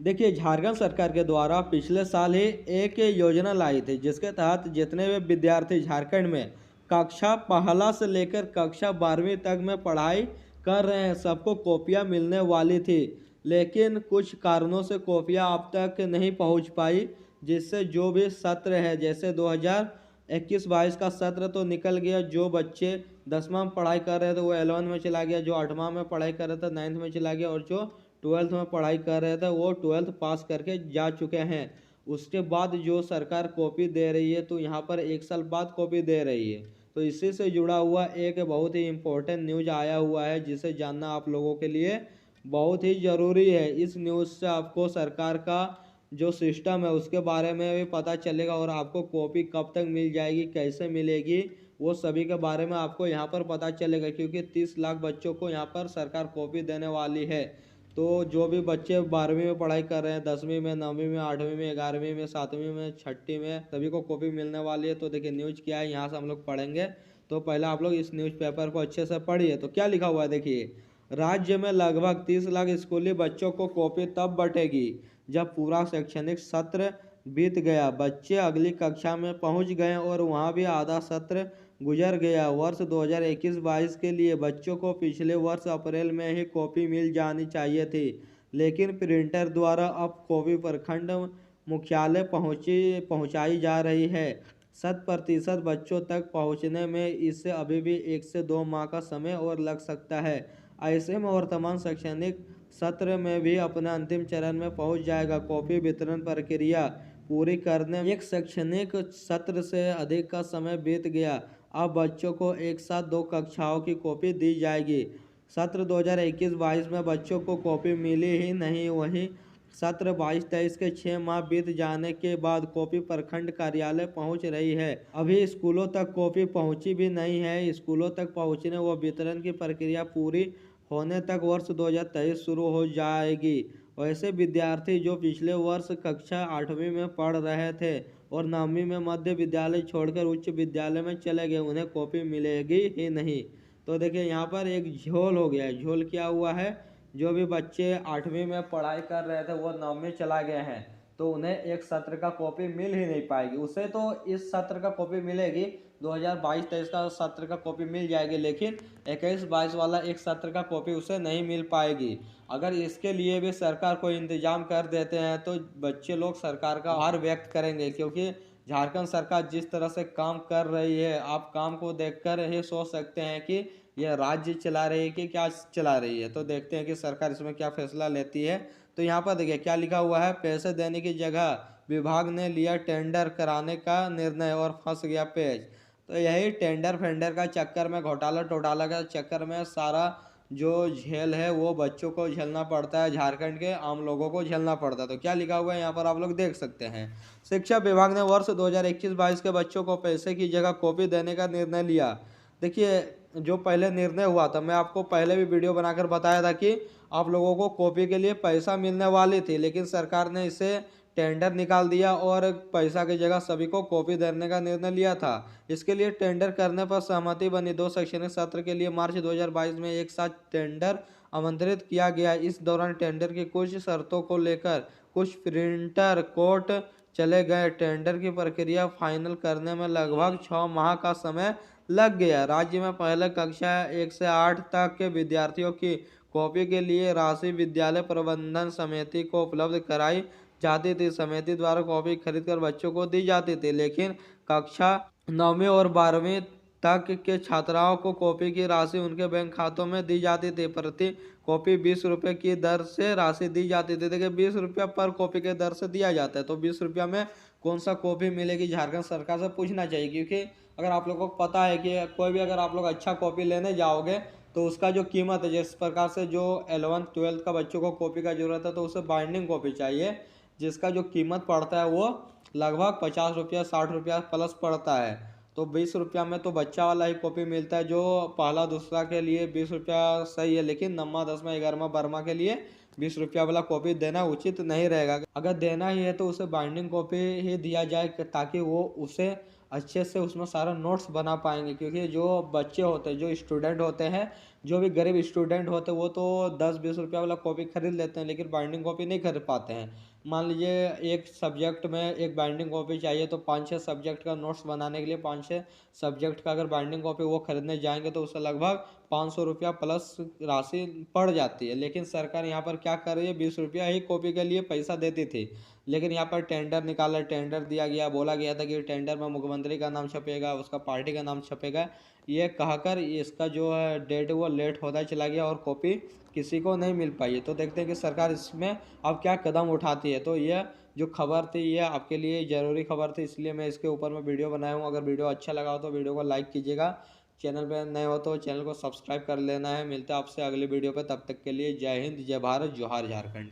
देखिए, झारखंड सरकार के द्वारा पिछले साल ही एक योजना लाई थी जिसके तहत जितने भी विद्यार्थी झारखंड में कक्षा पहला से लेकर कक्षा 12वीं तक में पढ़ाई कर रहे हैं सबको कॉपियां मिलने वाली थी। लेकिन कुछ कारणों से कॉपियां अब तक नहीं पहुंच पाई, जिससे जो भी सत्र है जैसे 2021-22 का सत्र तो निकल गया। जो बच्चे 10वां में पढ़ाई कर रहे थे वो 11 में चला गया, जो 8वां में पढ़ाई कर रहे थे 9th में चला गया, और जो 12th में पढ़ाई कर रहे थे वो 12th पास करके जा चुके हैं। उसके बाद जो सरकार कॉपी दे रही है तो यहाँ पर 1 साल बाद कॉपी दे रही है। तो इसी से जुड़ा हुआ एक बहुत ही इम्पोर्टेंट न्यूज आया हुआ है जिसे जानना आप लोगों के लिए बहुत ही ज़रूरी है। इस न्यूज़ से आपको सरकार का जो सिस्टम है उसके बारे में भी पता चलेगा और आपको कॉपी कब तक मिल जाएगी, कैसे मिलेगी, वो सभी के बारे में आपको यहाँ पर पता चलेगा, क्योंकि 30 लाख बच्चों को यहाँ पर सरकार कॉपी देने वाली है। तो जो भी बच्चे 12वीं में पढ़ाई कर रहे हैं, 10वीं में, 9वीं में, 8वीं में, 11वीं में, 7वीं में, 6ठी में, सभी को कॉपी मिलने वाली है। तो देखिए न्यूज़ क्या है, यहाँ से हम लोग पढ़ेंगे। तो पहले आप लोग इस न्यूज़पेपर को अच्छे से पढ़िए। तो क्या लिखा हुआ है देखिए, राज्य में लगभग 30 लाख स्कूली बच्चों को कॉपी तब बटेगी जब पूरा शैक्षणिक सत्र बीत गया, बच्चे अगली कक्षा में पहुंच गए और वहां भी आधा सत्र गुजर गया। वर्ष 2021-22 के लिए बच्चों को पिछले वर्ष अप्रैल में ही कॉपी मिल जानी चाहिए थी, लेकिन प्रिंटर द्वारा अब कॉपी प्रखंड मुख्यालय पहुंचाई जा रही है। 100% बच्चों तक पहुंचने में इससे अभी भी 1 से 2 माह का समय और लग सकता है। ऐसे में वर्तमान शैक्षणिक सत्र में भी अपने अंतिम चरण में पहुंच जाएगा। कॉपी वितरण प्रक्रिया पूरी करने में एक शैक्षणिक सत्र से अधिक का समय बीत गया। अब बच्चों को एक साथ 2 कक्षाओं की कॉपी दी जाएगी। सत्र 2021-22 में बच्चों को कॉपी मिली ही नहीं, वहीं सत्र 22-23 के 6 माह बीत जाने के बाद कॉपी प्रखंड कार्यालय पहुंच रही है। अभी स्कूलों तक कॉपी पहुंची भी नहीं है। स्कूलों तक पहुंचने व वितरण की प्रक्रिया पूरी होने तक वर्ष 2023 शुरू हो जाएगी। वैसे विद्यार्थी जो पिछले वर्ष कक्षा 8वीं में पढ़ रहे थे और 9वीं में मध्य विद्यालय छोड़कर उच्च विद्यालय में चले गए, उन्हें कॉपी मिलेगी ही नहीं। तो देखिए यहाँ पर एक झोल हो गया है। झोल क्या हुआ है, जो भी बच्चे 8वीं में पढ़ाई कर रहे थे वो 9वीं चला गए हैं, तो उन्हें एक सत्र का कॉपी मिल ही नहीं पाएगी। उसे तो इस सत्र का कॉपी मिलेगी, 2022-23 का सत्र का कॉपी मिल जाएगी, लेकिन 21-22 वाला एक सत्र का कॉपी उसे नहीं मिल पाएगी। अगर इसके लिए भी सरकार कोई इंतजाम कर देते हैं तो बच्चे लोग सरकार का आभार व्यक्त करेंगे, क्योंकि झारखंड सरकार जिस तरह से काम कर रही है, आप काम को देखकर ही सोच सकते हैं कि यह राज्य चला रही है कि क्या चला रही है। तो देखते हैं कि सरकार इसमें क्या फैसला लेती है। तो यहाँ पर देखिए क्या लिखा हुआ है, पैसे देने की जगह विभाग ने लिया टेंडर कराने का निर्णय और फंस गया पेज। तो यही टेंडर फेंडर का चक्कर में, घोटाला टोटाला का चक्कर में सारा जो झेल है वो बच्चों को झेलना पड़ता है, झारखंड के आम लोगों को झेलना पड़ता है। तो क्या लिखा हुआ है यहाँ पर आप लोग देख सकते हैं, शिक्षा विभाग ने वर्ष 2021-22 के बच्चों को पैसे की जगह कॉपी देने का निर्णय लिया। देखिए जो पहले निर्णय हुआ था, मैं आपको पहले भी वीडियो बनाकर बताया था कि आप लोगों को कॉपी के लिए पैसा मिलने वाली थी, लेकिन सरकार ने इसे टेंडर निकाल दिया और पैसा की जगह सभी को कॉपी देने का निर्णय लिया था। इसके लिए टेंडर करने पर सहमति बनी। 2 शैक्षणिक सत्र के लिए मार्च 2022 में एक साथ टेंडर आमंत्रित किया गया। इस दौरान टेंडर की कुछ शर्तों को लेकर कुछ प्रिंटर कोर्ट चले गए। टेंडर की प्रक्रिया फाइनल करने में लगभग 6 माह का समय लग गया। राज्य में पहले कक्षा 1 से 8 तक के विद्यार्थियों की कॉपी के लिए राशि विद्यालय प्रबंधन समिति को उपलब्ध कराई जाती थी। समिति द्वारा कॉपी खरीदकर बच्चों को दी जाती थी, लेकिन कक्षा 9वीं और 12वीं तक के छात्राओं को कॉपी की राशि उनके बैंक खातों में दी जाती थी। प्रति कॉपी 20 रुपये की दर से राशि दी जाती थी। देखिए 20 रुपया पर कॉपी के दर से दिया जाता है, तो 20 रुपया में कौन सा कॉपी मिलेगी, झारखंड सरकार से पूछना चाहिए। क्योंकि अगर आप लोगों को पता है कि कोई भी अगर आप लोग अच्छा कॉपी लेने जाओगे तो उसका जो कीमत है, जिस प्रकार से जो 11th-12th का बच्चों को कॉपी का जरूरत है तो उसे बाइंडिंग कॉपी चाहिए, जिसका जो कीमत पड़ता है वो लगभग 50 रुपया 60 रुपया प्लस पड़ता है। तो 20 रुपया में तो बच्चा वाला ही कॉपी मिलता है, जो पहला दूसरा के लिए 20 रुपया सही है, लेकिन 9वां 10वां 11वां 12वां के लिए 20 रुपया वाला कॉपी देना उचित नहीं रहेगा। अगर देना ही है तो उसे बाइंडिंग कॉपी ही दिया जाए, ताकि वो उसे अच्छे से उसमें सारा नोट्स बना पाएंगे, क्योंकि जो बच्चे होते हैं, जो स्टूडेंट होते हैं, जो भी गरीब स्टूडेंट होते हैं, वो तो 10-20 रुपया वाला कॉपी खरीद लेते हैं, लेकिन बाइंडिंग कॉपी नहीं खरीद पाते हैं। मान लीजिए एक सब्जेक्ट में एक बाइंडिंग कॉपी चाहिए, तो 5-6 सब्जेक्ट का नोट्स बनाने के लिए 5-6 सब्जेक्ट का अगर बाइंडिंग कॉपी वो खरीदने जाएंगे तो उससे लगभग 500 रुपया प्लस राशि पड़ जाती है। लेकिन सरकार यहाँ पर क्या कर रही है, 20 रुपया ही कॉपी के लिए पैसा देती थी, लेकिन यहाँ पर टेंडर निकाला, टेंडर दिया गया, बोला गया था कि टेंडर में मुख्यमंत्री का नाम छपेगा, उसका पार्टी का नाम छपेगा, ये कहकर इसका जो है डेट वो लेट होता चला गया और कॉपी किसी को नहीं मिल पाई है। तो देखते हैं कि सरकार इसमें अब क्या कदम उठाती है। तो यह जो खबर थी ये आपके लिए ज़रूरी खबर थी, इसलिए मैं इसके ऊपर में वीडियो बनाया हूँ। अगर वीडियो अच्छा लगा हो तो वीडियो को लाइक कीजिएगा, चैनल पर नए हो तो चैनल को सब्सक्राइब कर लेना है। मिलते हैं आपसे अगली वीडियो पर, तब तक के लिए जय हिंद, जय भारत, जोहार झारखंड।